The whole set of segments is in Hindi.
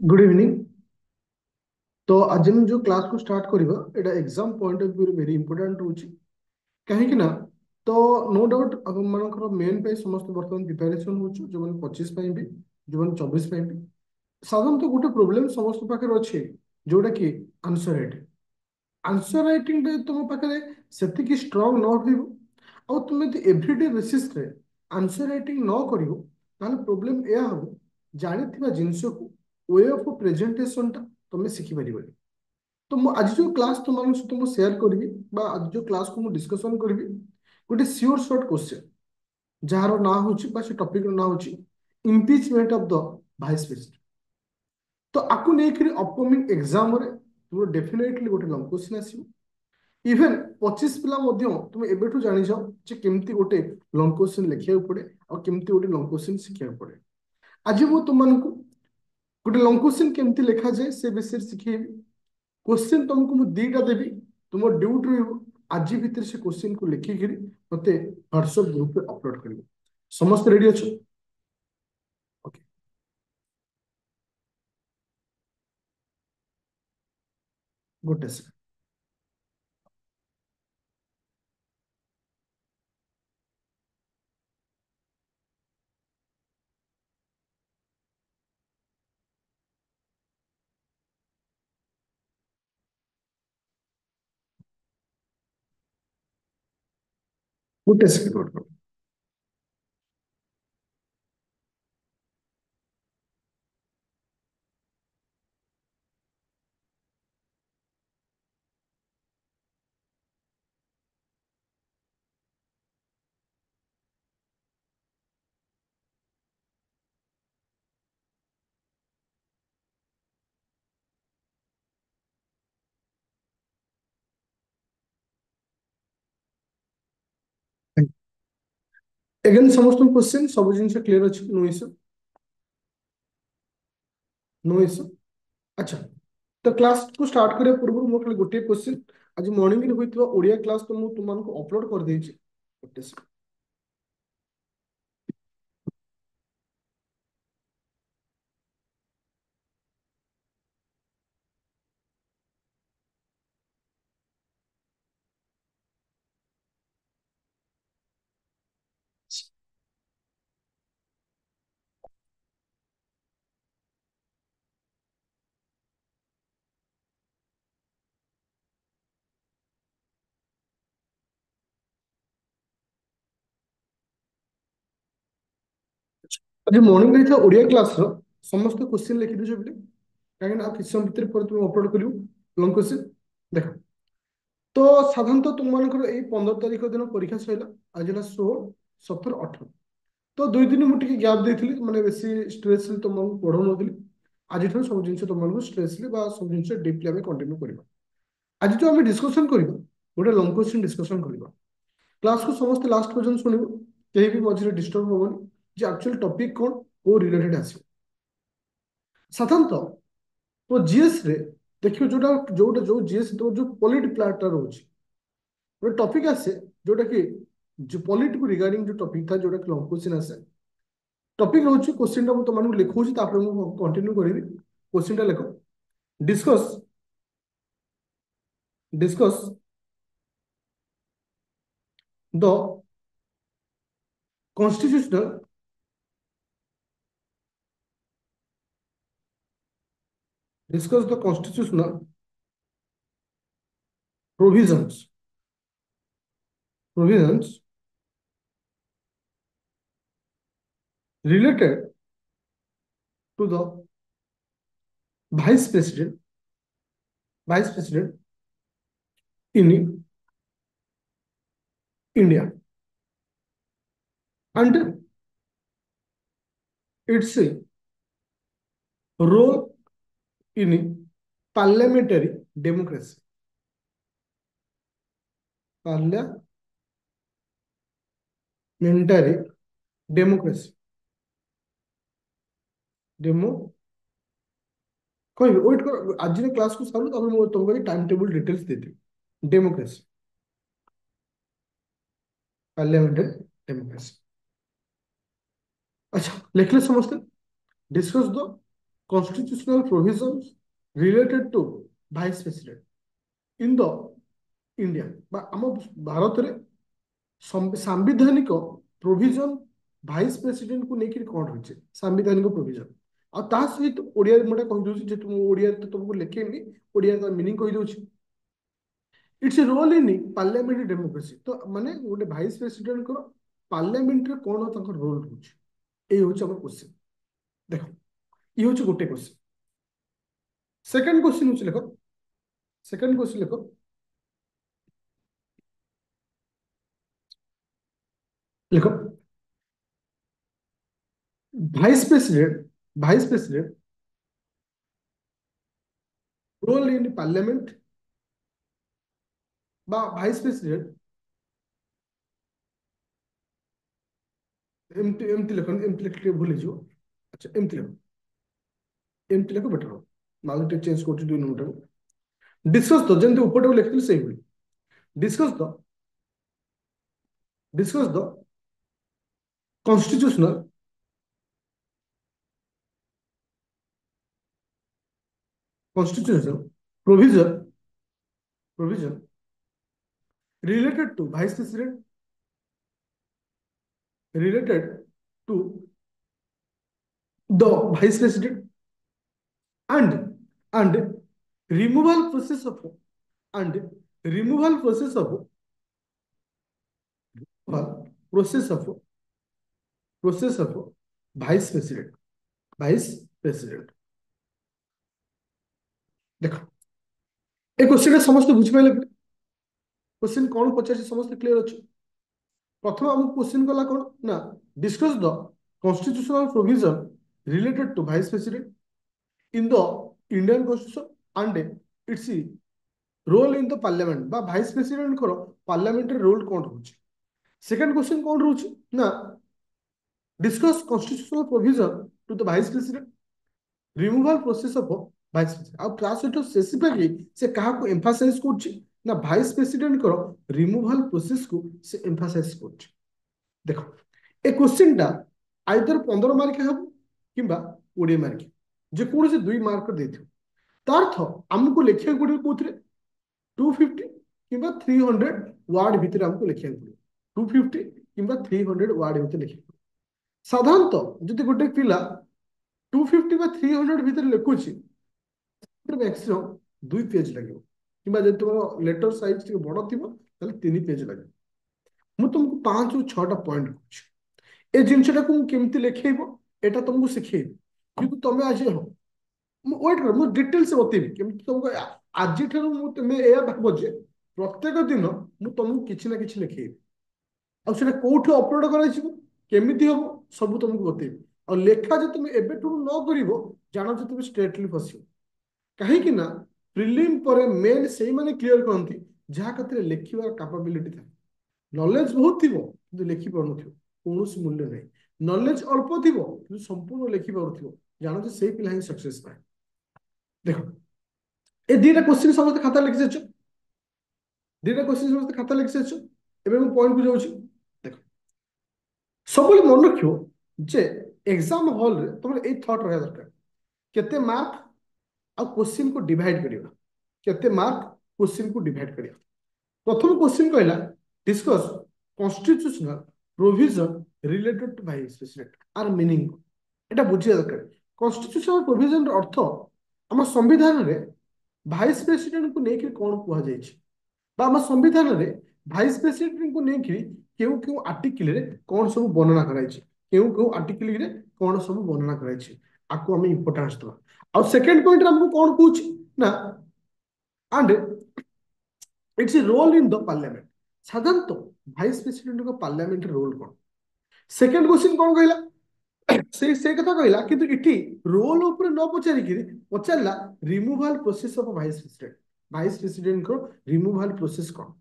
Good evening. तो आज हम जो क्लास को स्टार्ट करिबा एटा exam point of view very important होची कहीं ना। तो नो डाउट अब मानकर मेन पे समस्त वर्तमान प्रिपरेशन होछु जो मन 25 पे भी जो मन 24 पे भी साधारणतः गोटे प्रोब्लेम समस्त पाखे अच्छे जोटा कि आंसर राइटिंग। आंसर राइटिंग रे तुम पाखे सेतिकी स्ट्रांग न होइबो आ तुम यदि एवरीडे बेसिस रे आंसर राइटिंग न करिवो ताहले प्रोब्लेम एया हबो जानिथिबा जिंस को वे ऑफ प्रेजेंटेशन टा तुम शिखि परिबो। तो मु आज जो क्लास तुम सहित मु शेयर करी आज जो क्लास को मु डिस्कशन करी गोटे सियोर शॉर्ट क्वेश्चन जार ना हूँ से टॉपिक ना हूँ impeachment of the vice president. तो आपको लेकर अपकमिंग एग्जाम रे तुम डेफिनेटली गोटे लंग क्वेश्चन आसीबो। इभेन 25 पिला मध्य तुम एबेठू जानि जाओ जे केमती गोटे लंग क्वेश्चन लिखिया पड़े और केमती गोटे लंग क्वेश्चन शिखिया पड़े। आज मु तुमको गोटे लंग क्वेश्चन केमती लिखा जाए से विषय शिखेबी। क्वेश्चन तुमको मु दीटा देवी तुम ड्यूटी रही आज भितर से क्वेश्चन को लिखिक मत व्हाट्सएप ग्रुप में अपलोड कर समस्त रेडी अच्छो। ओके गोटे सेकंड गोटे सेकंड वेट करो। एगेन समस्त क्वेश्चन सब जिन क्लियर अच्छे नो इश्यू नो इश्यू। अच्छा तो क्लास को स्टार्ट करिया पूर्व मो खाली गोटे क्वेश्चन आज मॉर्निंग रे होइतबा ओडिया क्लास तो मु तुमको अपलोड कर देछि गोटे सेकंड। आज मॉर्निंग रे था ओडिया क्लास रो समस्त क्वेश्चन लिखि दिजो बिले काहे ना किछ समय भीतर पर तुम अपलोड करियो लॉन्ग क्वेश्चन देखो। तो साधारणतः तुम मानकर एई 15 तारिख दिन परीक्षा सइला आज ହେଲା 16 17 18 तो 2 दिन मुझे गैप देती मैंने बेसी स्ट्रेस तुमको पढ़ो नी आज सब जिन तुमको स्ट्रेसली सब जिन डीपली आम कंटिन्यू करवा। आज जो आम डिस्कसन करवा गोटे लंग क्वेश्चन डिस्कसन करवा क्लास को समस्त लास्ट पर्यटन शुणव कहीं भी मझे डिस्टर्ब हेनी जे एक्चुअल टॉपिक कौन को रिलेटेड आस साधारणतः तो जीएस रे देखियो जोटा जोटा जो जीएस तो जो पॉलिट प्लाटर रोचे गोटे टॉपिक आसे जोटा कि जो पॉलिट को रिगार्डिंग जो टॉपिक था जोटा कि लंग क्वेश्चन आसे टॉपिक रोचे क्वेश्चन टा तुमको लिखुची तापर मु कंटिन्यू करिवि। क्वेश्चन टा लिखो discuss discuss the constitutional discuss the constitutional provisions provisions related to the vice president vice president in India and its role in parliamentary democracy parliamentary democracy demo କହିବି ୱେଟ୍ କର ଆଜିର କ୍ଲାସକୁ ସାରୁ ତାପରେ ମୁଁ ତୁମକୁ ଟାଇମ୍ ଟେବୁଲ ଡିଟେଲ୍ସ ଦେଇଦେବି। Democracy parliamentary democracy. अच्छा लिखले समझते discuss the constitutional provisions related to vice president in the India বা ଆମ ଭାରତରେ ସାମ୍ବିଧାନିକ ପ୍ରୋଭିଜନ ଭାଇସ ପ୍ରେସିଡେଣ୍ଟକୁ ନେଇକି କଣ ରହିଛି ସାମ୍ବିଧାନିକ ପ୍ରୋଭିଜନ ଆଉ ତା ସହିତ ଓଡିଆରେ ମୁଁ ଏଟା କହିଦଉଛି ଯେହେତୁ ମୁଁ ଓଡିଆରେ ତ ତମକୁ ଲେଖେନି ଓଡିଆରେ ତାର ମିନିଂ କହିଦଉଛି it's a role in parliament democracy तो माने गोटे भाइस प्रेसिडेंट को पार्लियामेंट रे कोन ताकर रोल होची ए होची हमर क्वेश्चन देखो ये होची गोटे क्वेश्चन सेकंड क्वेश्चन होची देखो सेकंड क्वेश्चन देखो देखो vice president role in parliament बा भाइस प्रेसिडेंट एमटी एमटी लेखन एमटी लिखते भूल जो अच्छा एमटी लेखो बेटर हो माल टे चेंज करती दुई नंबर डिस्कस तो जेंते ऊपर लिखते सही हुई discuss the discuss the constitutional constitutional provision related to vice president related to the vice president and removal process of and removal process of process of vice president देखो ए क्वेश्चन समस्त बुझी पाइले क्वेश्चन कौन पचार समस्त क्लियर अच्छे प्रथम आम क्वेश्चन गला कौन ना discuss the constitutional provision related to vice president in the Indian constitution and its role in the parliament बा वाइस प्रेसिडेंट को पार्लियामेंट रोल कौन रोचे सेकंड क्वेश्चन कौन रोचे ना discuss constitutional provision to the vice president removal process of vice president आ ता सहित स्पेसिफिकली से कहा को एम्फासाइज करछि ना वाइस प्रेसिडेंट को रिमूवल प्रोसेस को से एम्फासाइज करछि देखो ए क्वेश्चन टा आइदर 15 मार्क हम किंबा 20 मार्क जे कोन से 2 मार्क देथियो तार्थ हमको लिखिया गुडी कोथरे 250 किंबा 300 वर्ड भीतर हमको लिखिया गुडी 250 किंबा 300 वर्ड भीतर लिखिया साधारणतः जदि गोटे पिला 250 बा 300 भीतर लिखुछि मैक्सिमम 2 पेज लगे कि तुम लेटर साइज टे बड़ थी 3 पेज लगे मुझे तुमको 5 ରୁ 6टा पॉइंट ए जिनटा को केमती लिखेब एटा तुमको शिखेबी कि तुम आज हो वेट कर मुझे डिटेल से बतेबी केमती तुमको आज तुम्हें यह भाव जे प्रत्येक दिन मुझे तुमको किसी ना किसी लिखेबी आउट कौट अपलोड करमी हम सब तुमको बतेबी और लेखा जो तुम एबेठू न कर जान तुम स्ट्रेटली फस कहीं ना प्रिलिम पर मेन से माने क्लियर करती जहाँ कतरे लिखिबार कैपेबिलिटी था नॉलेज बहुत थी कि लिखि पार कौन मूल्य नहीं नॉलेज अल्प थी कि संपूर्ण लिखि पार जान जे से पिला ही सक्सेस पाए देखो ए दीटा क्वेश्चन समस्त खाता लिखि सच दीटा क्वेश्चन समस्त खाता लिखि सच एबे हम पॉइंट को जाउछी देखो सब मन रखियो जे एग्जाम हॉल रे तुम ए थॉट रहा दरकार केते मार्क आ क्वेश्चन को डिवाइड करियो केते मार्क क्वेश्चन को डिवाइड करियो प्रथम क्वेश्चन कहला discuss constitutional provision related to vice president आर मीनिंग एटा बुझिया दरकार कॉन्स्टिट्यूशनल प्रोविजन अर्थ हम संविधान रे वाइस प्रेसिडेंट को लेकर कौन कह जाम संविधान रे वाइस प्रेसिडेंट को लेकर क्यों क्यों आर्टिकल रे कौन सब वर्णना कराई क्यों क्यों आर्टिकल रे कौन सब वर्णना कराई आपको हमें इंपोर्टेंस दवा और सेकंड पॉइंट हमको कौन कहूँ ना and it's a role in the parliament साधारणतः वाइस प्रेसिडेंट को पार्लियामेंट रोल कौन सेकंड क्वेश्चन कौन कहला से कथा कहला किंतु इठी रोल ऊपर न पचारिकी पचारला removal process of vice president को रिमूवल प्रोसेस कौन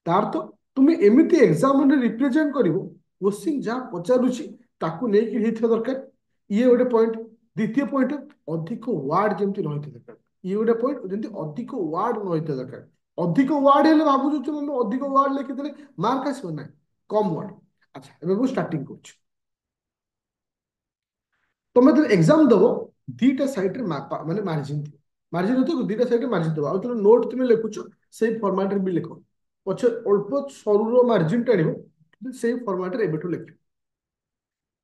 तार तो तुम्हें एमती एग्जाम रे रिप्रेजेंट करिवो क्वेश्चन जा पचारुची ताकू नै कि हेथिया दरकार ये गोटे पॉइंट द्वितीय पॉइंट अधिक वार्ड जमती रही दरकार ये गोटे पॉइंट जमती अधिक वार्ड न रही दरकार अधिक वार्ड हेले भाबु तुम अधिक वार्ड लिखिदेले मार्क आसब ना कम वार्ड अच्छा एबे मु स्टार्टिंग करूँ तुम जो एग्जाम दब दीटा साइड माने मार्जिन थी मार्जिन होते दीटा साइड मार्जिन दब आउ नोट तुम लिखुच से फर्माट भी लिख पचे अल्प सरू मार्जिन टाणिब से फर्माट एबेठू लिख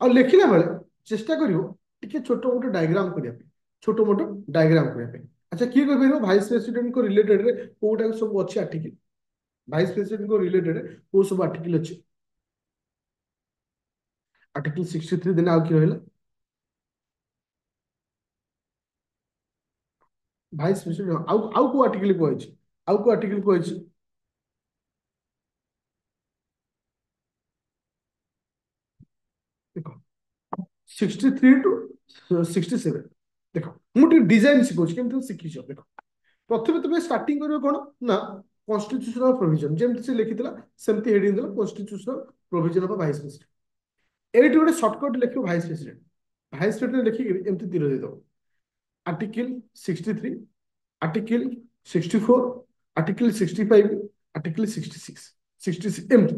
आ लिखला बेले चेष्टा करियो टिके छोट मोट डायग्राम करिया पे छोट मोट डायग्राम करिया पे अच्छा किए कह भाइस प्रेसिडेंट को रिलेटेड रे कोटा सब अच्छी आर्टिकल भाइस प्रेसिडेंट को रिलेटेड को सब आर्टिकल अच्छी आर्टिकल 63 दिन आउ कि रहिला भाइस प्रेसिडेंट आउ को आर्टिकल को अछि आउ को आर्टिकल को अछि देखो 63 टू 67 देखो मुझे डिजाइन शिखुच केमती शिखिछ देखो प्रथमे तुम स्टार्टिंग करियो कोन ना कॉन्स्टिट्यूशनल प्रोविजन जेमती से लिखितला सेमती हेडिंग देला constitutional provision of vice president eight गोटे शॉर्टकट लिखियो वाइस प्रेसिडेंट लिखिक एमती तीर दे दो आर्टिकल 63 आर्टिकल 64 आर्टिकल 65 आर्टिकल 66 66 एमती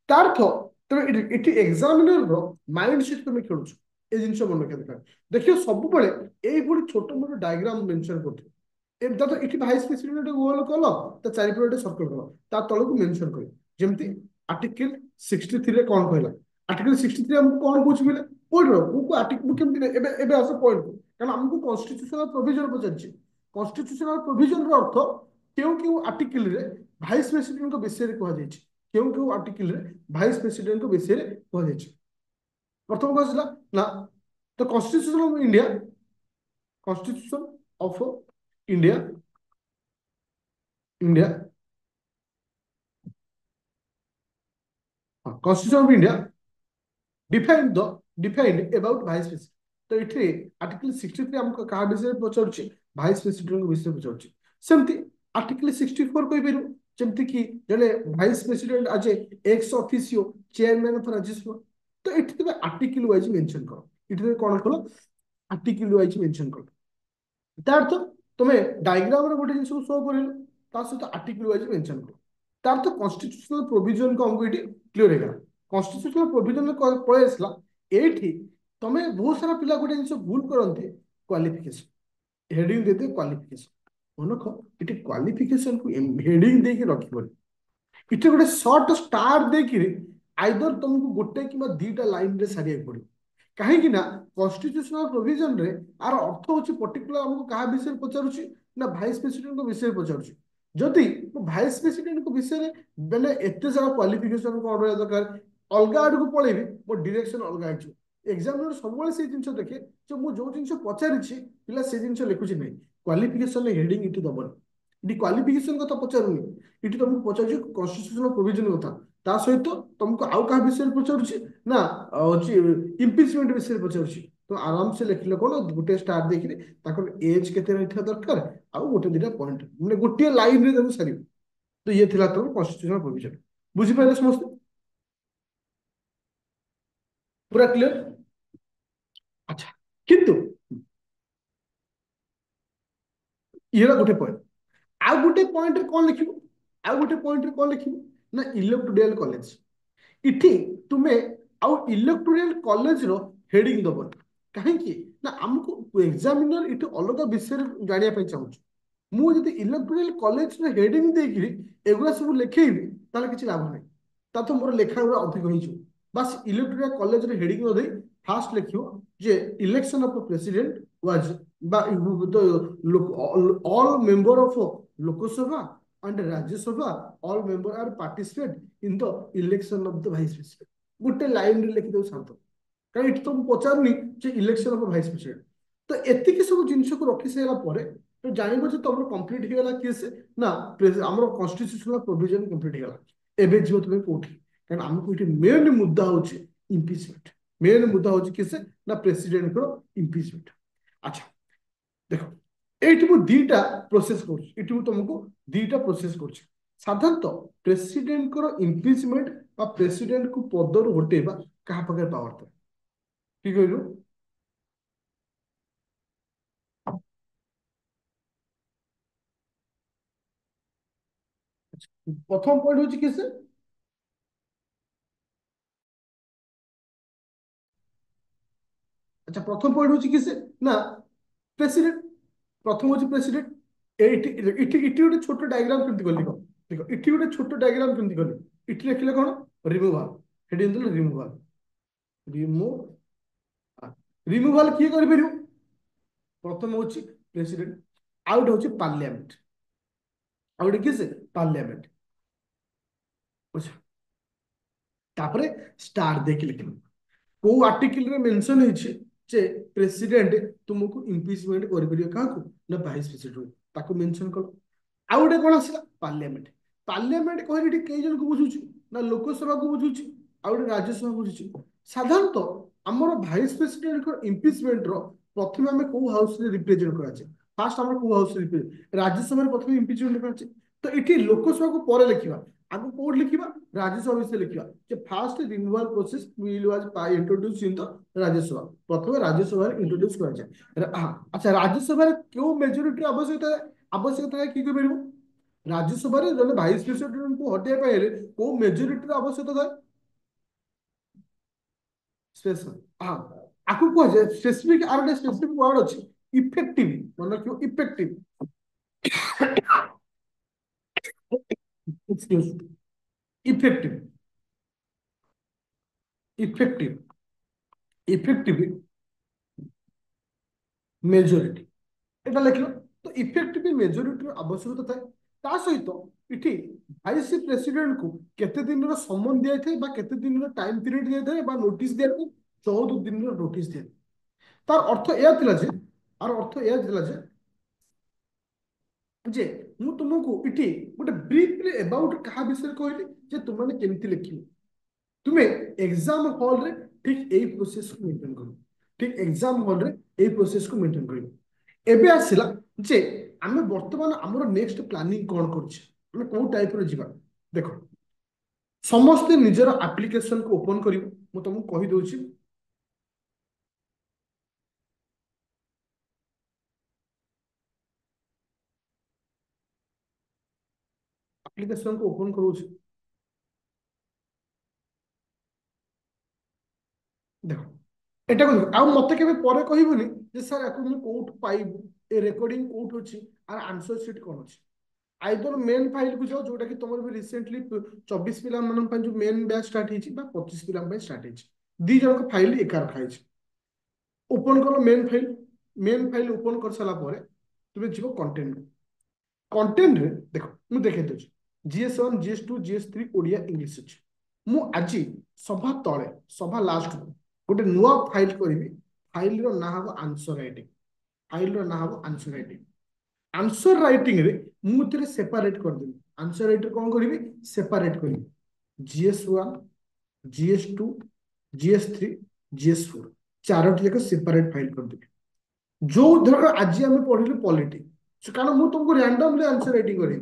तार अर्थ तुम एटी एग्जामिनर रो माइंड सेट तुम खेलुछ ए जिंस मन रखा दरकार देखियो सब बेले एई बडी छोट मोट डायग्राम मेंशन करथि एमता तो एटी भाइस प्रेसिडेंट गोल कल ता चारिपटे सर्कल कल ता तळकु मेंशन कर जेमती आर्टिकल 63 रे कोन कहला आर्टिकल 63 हमको कोन पूछ बिले कोड रो को आर्टिकल केमती एबे एबे आस पॉइंट कारण हमको कॉन्स्टिट्यूशनल प्रोविजन पचारछि कॉन्स्टिट्यूशनल प्रोविजन रो अर्थ केउ केउ आर्टिकल रे भाइस प्रेसिडेंट को विषय रे कहा जायछि केउ केउ आर्टिकल रे भाइस प्रेसिडेंट को विषय रे कहा जायछि प्रथम कहला ना तो constitution of India constitution of India India constitution of India defined about vice president तो ये आर्टिकल 63 हमको क्या विषय पचारुछि भाइस प्रेसिडेंट विषय पचारुछि सेमती आर्टिकल 64 कहि पेरु जेमती कि जने भाइस प्रेसिडेंट आज ex officio chairman of Rajya Sabha तो एठी तबे आर्टिकल वाइज मेंशन करो एठी कोन कलो आर्टिकल वाइज मेंशन करो तार अर्थ तुमे डायग्राम रे गोटे जिनिस शो करिलो ता सहित आर्टिकल वाइज मेंशन करो तार अर्थ कॉन्स्टिट्यूशनल प्रोविजन को हमको एठी क्लियर हे गला कॉन्स्टिट्यूशनल प्रोविजन पळे आसला एठी तमे बहुत सारा पिला गोटे जिनिस भूल करंते क्वालिफिकेशन हेडिंग देते क्वालिफिकेशन मनख एठी क्वालिफिकेशन को हेडिंग दे के रखिबो इटे गोटे सर्ट स्टार देकिरी आइदर तुमको गोटे कि दीटा लाइन रे सारिया पड़ो कहीं ना कॉन्स्टिट्यूशनल प्रोविजन रे आर अर्थ होची पर्टिकुलर हमको कहा विषय पचारुची ना भाइस प्रेसिडेंट को विषय पचारुची जदि भाइस प्रेसिडेंट को विषय बेले एते सारा क्वालिफिकेशन को रहया दरकार अलगा आड़ को पळेबी मो डायरेक्शन अलगा आइछ एग्जामिनर सबले से जिंस देखे जो मु जो जिंस पचारिछि पिला से जिंस लिखुची नै क्वालिफिकेशन हेडिंग इटि दबन इटि क्वालिफिकेशन कथा पचारुनी इटि तुमको पचारुची कॉन्स्टिट्यूशनल प्रोविजन कथा ता सहित तुमको आउ कहा विषय पचारुची ना होची इम्पिचमेंट विषय पचारुची तो आराम से लिखले कोन गोटे स्टार देखि ताकर एज केते रहिथा दरकार आउ गोटे दिटा पॉइंट माने गोटे लाइन रे जब सारी तो ये थिला तो कॉन्स्टिट्यूशनल प्रोविजन बुझी पाइले समस्त पूरा क्लियर अच्छा किंतु ये गोटे पॉइंट आउ गोटे पॉइंट रे कोन लिखिबो आउ गोटे पॉइंट रे कोन लिखिबो ना इलेक्टोरियल कॉलेज इठी तुमे आउ इलेक्टोरियल कॉलेज रो हेडिंग दबो कहीं ना हमको एग्जामिनर इठी अलग विषय जानिया पे चाहूछु मु जदि इलेक्टोरियल कॉलेज रो हेडिंग देकिरी एगुला सब लिखेइबी ताले किछि लाभ नै ता तो मोर लेखा गुरा अधिक होइछु बस इलेक्टोरियल कॉलेज रो हेडिंग न देई फास्ट लिखियो जे इलेक्शन ऑफ प्रेसिडेंट वाज बा all member of Lok Sabha and Rajya Sabha, all members are participate in the election of the vice president. गोटे लाइन रे लिखि दो शांत कारण इट तो पचारनी जे इलेक्शन ऑफ भाइस प्रेसिडेंट तो एतिकी सब जिनिस को रखि सेला परे तो जानिबो जे तमरो कंप्लीट हे गला केस ना हमरो कॉन्स्टिट्यूशनल प्रोविजन कंप्लीट हे गला एबे जो तुमे कोठी कारण हमको इटे मेन मुद्दा होची इम्पीचमेंट मेन मुद्दा होची केस ना प्रेसिडेंट को इम्पीचमेंट अच्छा देखो एठी मु दीटा प्रोसेस करछि एठी मु तुमको दीटा प्रोसेस करछि साधारणतः प्रेसिडेंट को इम्पीचमेंट बा प्रेसिडेंट को पदर हटेबा कहा पाखे पावर था ठीक कहलु प्रथम पॉइंट होछि कि से আচ্ছা প্রথম পয়েন্ট হচ্ছে কি সে না প্রেসিডেন্ট প্রথম হচ্ছে প্রেসিডেন্ট এইটি এটি এটি ଗୋଟେ ଛୋଟ ଡାଇଗ୍ରାମ କେମିତି କଲି କହ ଦେଖ ଏଠି ଗୋଟେ ଛୋଟ ଡାଇଗ୍ରାମ କେମିତି କଲି ଏଠି ଲେଖିଲେ କଣ ରିମୁଭାଲ ସେଠି ଏମିତି ରିମୁଭାଲ ରିମୁଭ ରିମୁଭାଲ କିଏ କରିପାରିବ ପ୍ରଥମ ହଉଛି ପ୍ରେସିଡେଣ୍ଟ ଆଉ ଗୋଟେ ହଉଛି ପାର୍ଲିଆମେଣ୍ଟ ଆଉ ଗୋଟେ କିଏ ସେ ପାର୍ଲିଆମେଣ୍ଟ ବୁଝ ତାପରେ ଷ୍ଟାର ଦେଇକି ଲେଖିଲୁ କୋଉ ଆର୍ଟିକଲରେ ମେନସନ ହେଇଛି ଯେ ପ୍ରେସିଡେଣ୍ଟ ତୁମକୁ ଇମ୍ପିଚମେଣ୍ଟ କରିପାରିବ କାହାକୁ ନା ଭାଇସ ପ୍ରେସିଡେଣ୍ଟ ତାକୁ ମେନସନ କଲ ଆଉ ଗୋଟେ କଣ ଆସିଲା ପାର୍ଲିଆମେଣ୍ଟ ପାର୍ଲିଆମେଣ୍ଟ କହିଲେ ଏଠି କେଇ ଜଣଙ୍କୁ ବୁଝୁଛି ନା ଲୋକସଭାକୁ ବୁଝୁଛି ଆଉ ଗୋଟେ ରାଜ୍ୟସଭା ବୁଝୁଛି ସାଧାରଣତଃ ଆମର ଭାଇସ ପ୍ରେସିଡେଣ୍ଟଙ୍କ ଇମ୍ପିଚମେଣ୍ଟର ପ୍ରଥମେ ଆମେ କୋଉ ହାଉସରେ ରିପ୍ରେଜେଣ୍ଟ କରାଯାଏ ଫାର୍ଷ୍ଟ ଆମର କୋଉ ହାଉସରେ ରାଜ୍ୟସଭାରେ ପ୍ରଥମେ ଇମ୍ପିଚମେଣ୍ଟ କରାଯାଏ ତ ଏଠି ଲୋକସଭାକୁ ପରେ ଲେଖିବା ଆଗକୁ କୋଉଠି ଲିଖିବା ରାଜ୍ୟସଭା ବିଷୟରେ ଲେଖିବା ଯେ first removal process bill was introduce in the Rajya Sabha ପ୍ରଥମେ ରାଜ୍ୟସଭାରେ ଇଣ୍ଟ୍ରୋଡ୍ୟୁସ କରାଯାଏ ଆଚ୍ଛା ରାଜ୍ୟସଭାରେ କେଉଁ ମେଜରିଟିର ଆବଶ୍ୟକତା କିଏ କହିପାରିବ राज्यसभा जब भाइस प्रेसिडेंट को हटाइबा पाए को मेजोरिटी आवश्यकता थाए स्पेशल हाँ आकु कह जाए स्पेसिफिक आर एक स्पेसिफिक वर्ड अछि इफेक्टिव मतलब क्यों effective excuse effective effective effective majority এটা লিখলো তো ইফেক্টিভ মেজরিটির আবশ্যকতা থাকে তা সহিত এটি ভাইস প্রেসিডেন্ট কু কেতে দিনর সমন দিয়া থাকে বা কেতে দিনর টাইম পিরিয়ড দিয়া থাকে বা নোটিস দিয়া থাকে 14 দিনর নোটিস দিয়া তার অর্থ এয়া ଥିଲା যে আর অর্থ এয়া ଥିଲା যে ମୁଁ ତୁମକୁ ଏଠି ଗୋଟେ ବ୍ରିଫଲି ଏବାଉଟ କାହା ବିଷୟରେ କହିଲି ଯେ ତୁମମାନେ କେମିତି ଲେଖିବ ତୁମେ ଏକ୍ସାମ ହଲରେ ଠିକ ଏଇ ପ୍ରୋସେସକୁ ମେଣ୍ଟେନ କରିବ ଠିକ ଏକ୍ସାମ ହଲରେ ଏଇ ପ୍ରୋସେସକୁ ମେଣ୍ଟେନ କରିବ ଏବେ ଆସିଲା ଯେ ଆମେ ବର୍ତ୍ତମାନ ଆମର ନେକ୍ସଟ ପ୍ଲାନିଂ କଣ କରୁଛେ ଆମେ କୋଉ ଟାଇପର ଯିବା ଦେଖ ସମସ୍ତେ ନିଜର ଆପ୍ଲିକେସନକୁ ଓପନ କରିବ ମୁଁ ତମକୁ କହି ଦଉଛି ଆପ୍ଲିକେସନକୁ ଓପନ କରୁଛି ଦେଖ ଏଟାକୁ ଦେଖ ଆଉ ମତେ କେବେ ପରେ କହିବନି ଯେ ସାର୍ ୟାକୁ ମୁଁ କୋଉଠୁ ପାଇବୁ ଏ ରେକର୍ଡିଂ କୋଉଠୁ ଅଛି ଆର ଆନ୍ସର ସିଟ୍ କଣ ଅଛି आइदर मेन फाइल को जाओ जोटा कि तुम भी रिसेंटली 24 पिला जो मेन बैच स्टार्ट होती 25 पिला स्टार्ट होती दी जन फाइल एका रखा है ओपन कर मेन फाइल ओपन कर सारा तुम्हें जीव कंटेंट कंटेंट रे देखो मुझे देखे दूसरी GS1 GS2 GS3 Odia English अच्छी मु आज सभा तले सभा लास्ट को गोटे नुआ फाइल करी फाइल ना हम आंसर राइटिंग फाइल ना हम आंसर राइटिंग आंसर राइटिंग रे मुझे सेपरेट कर देबी आंसर राइटर कौन करी सेपरेट करी GS1 GS2 GS3 GS4 Charoti जाक सेपरेट फाइल कर देबी जो धर आज आम पढ़िलु पॉलिटी कारण मुझे तुमको रैंडमली आंसर राइटिंग करी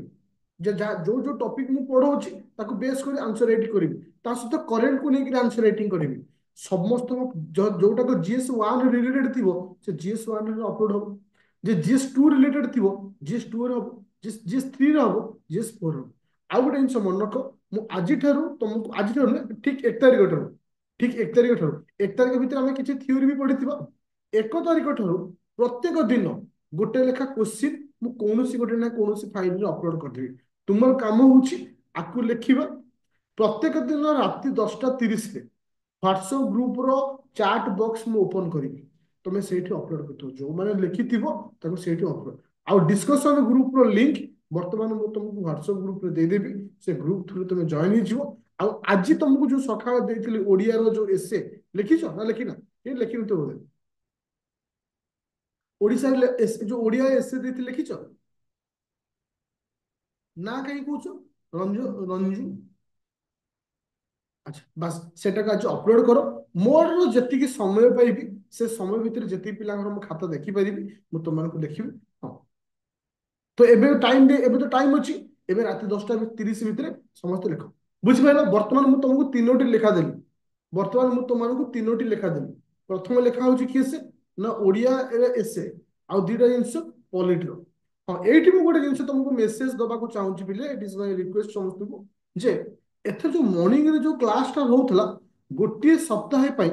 जो जो टॉपिक मु पढ़ाऊँ ताको बेस कर आंसर राइटिंग करी सहित करेन्ट को लेकर आंसर राइटिंग करी समस्त जोटा GS1 रिलेटेड थी से GS1 अपलोड हम जे GS2 रिलेटेड थी GS2 हम GS3 हम GS4 हम आउ गोटे जिन मन रख मुझे तुमको आज ठीक 1 तारिख ठार ठीक 1 तारिख ठार 1 तारिख भितर आम किसी थ्योरी भी पढ़ी 1 तारिख ठार प्रत्येक दिन गोटे लेखा क्वेश्चन मुझे गोटे ना कौन फाइल अपलोड करदेवी तुम कम होकू लिखा प्रत्येक दिन राति 10:30 व्हाट्सएप ग्रुप रो चैट बॉक्स मु ओपन करी तुम से अपलोड कर जो मैंने लिखि से अपलोड आउ डिस्कशन ग्रुप रो लिंक वर्तमान मुझे तुमको व्हाट्सएप ग्रुप रे देदेवी से ग्रुप थ्रू तुम जॉइन हो आज तुमको जो सकाळ देइथिली ओडिया रो जो एसे लिखिछ ना लिखिना ये लिखि तो बोले ओडिसा जो ओडिया एसे देइथिली लिखिछ ना कहीं कौच रंजू रंजू अच्छा बस सेटा आज अपलोड कर मोर जी समय पाइबी से समय भितर जी पिला खाता देखिपारि मुझे तुमको देखी हाँ तो एबे टाइम दे एबे तो टाइम अच्छी एबे रात 10:30 भितर समस्त लिख बुझिपार बर्तमान मुझे तुमको 3टी लेखा देली बर्तमान मुझे तुमको 3टी लेखा देली प्रथम लेखा हूँ किए से ना ओडिया एसे आउ 2टा जिनस पॉलिटी हाँ ये गोटे जिन तुमको मेसेज दबाक चाहूँगी पिले इट इज माय रिक्वेस्ट समस्त को जे एथर जो मॉर्निंग रे जो क्लासटा होउथला गोटे सप्ताह पाई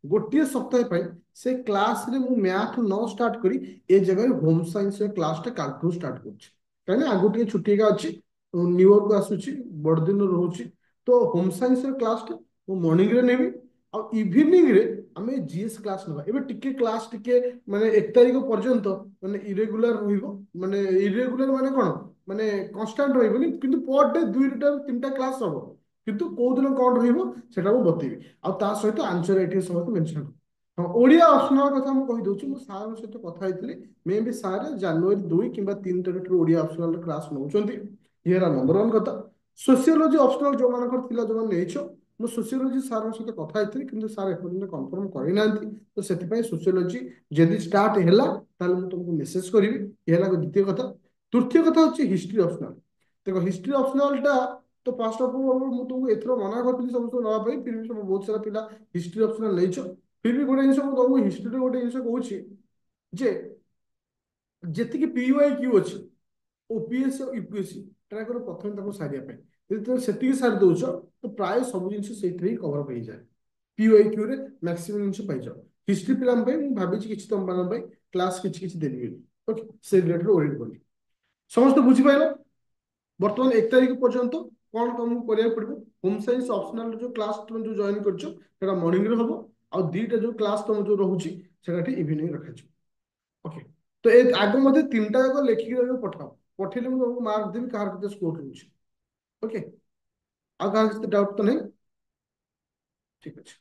गोटे सप्ताह पर से क्लास रे मु मैथ न स्टार्ट करी ए जगह होम साइंस क्लास टा कालठू स्टार्ट करूची कहीं आगु टे छुट्टी का अच्छी न्यू इयर को आसूची बड़ दिन रोची तो होम साइंस क्लास टा मु मॉर्निंग रे नेबी आ इवनिंग रे आमे जीएस क्लास नबा एबे टिके क्लास टिके माने 1 तारिख पर्यंत माने इरेगुलर रहिबो माने इरेगुलर माने कोन माने कांस्टेंट रहिबोनी किंतु पर डे 2टा 3टा क्लास हबो किंतु कोउ दिन कोन रहिबो सेटा मु बतेबी आ ता सहित आंसर राइटिंग सहित मेंशन हाँ ओडिया ऑप्शनल कथा मु कहि दउची मु सार सहित कथा हेतली मे बी सार जनवरी 2 किंबा 3 तारिख ओडिया ऑप्शनल क्लास नउचंती ये रा नंबर 1 कथा सोशियोलॉजी ऑप्शनल जो मानकर थिला जो माने नेछो मु सोशियोलॉजी सार सहित कथा हेतली किंतु सार एपर्यंत कंफर्म करि नांती तो सेति पई सोशियोलॉजी जदि स्टार्ट हैला ताले मु तुमको मेसेज करिवि ये ला द्वितीय कथा तृतीय कथा होची हिस्ट्री ऑप्शनल देखो हिस्ट्री ऑप्शनल टा तो फास्ट ऑफ ऑल मु तुमको एथरो मना करथि सब नवा पई फिर भी सब बहुत सारा पिला हिस्ट्री ऑप्शनल नेछो फिर भी गोटे जिनिस मु तुमको हिस्ट्री गोटे जिनिस कहूची जे जेतिकी पीवाई क्यू अछि ओपीएस और यूपीएससी ट्राई करो प्रथम ताको सारिया पे यदि तुम सेतिकी सारी दउछ तो प्राय सब जिनिस सेथि ही कवर हो जाए पीवाई क्यू रे मैक्सिमम जिनिस पाई जाओ हिस्ट्री पिलाम पे मु भाबी छी किछि तुम मान पे क्लास किछि किछि देबी ओके से रिलेटेड ओरिएंट बनी समस्त बुझी पाइलो बर्तमान 1 तारिख पर्यंत कौन तुमको करिया पड़बो होम साइंस ऑप्शनल जो क्लास तुम जो जॉइन करछो सेटा मॉर्निंग रे हबो आ दीटा जो क्लास तुम जो रहउची सेटा इवनिंग रखाछि ओके तो ए आगो मते 3टा जाक लेखिक पठाओ पठेले मु तुमको मार्क देबी कार केते स्कोर रहउची ओके आ कार केते डाउट तो नहीं ठीक अछि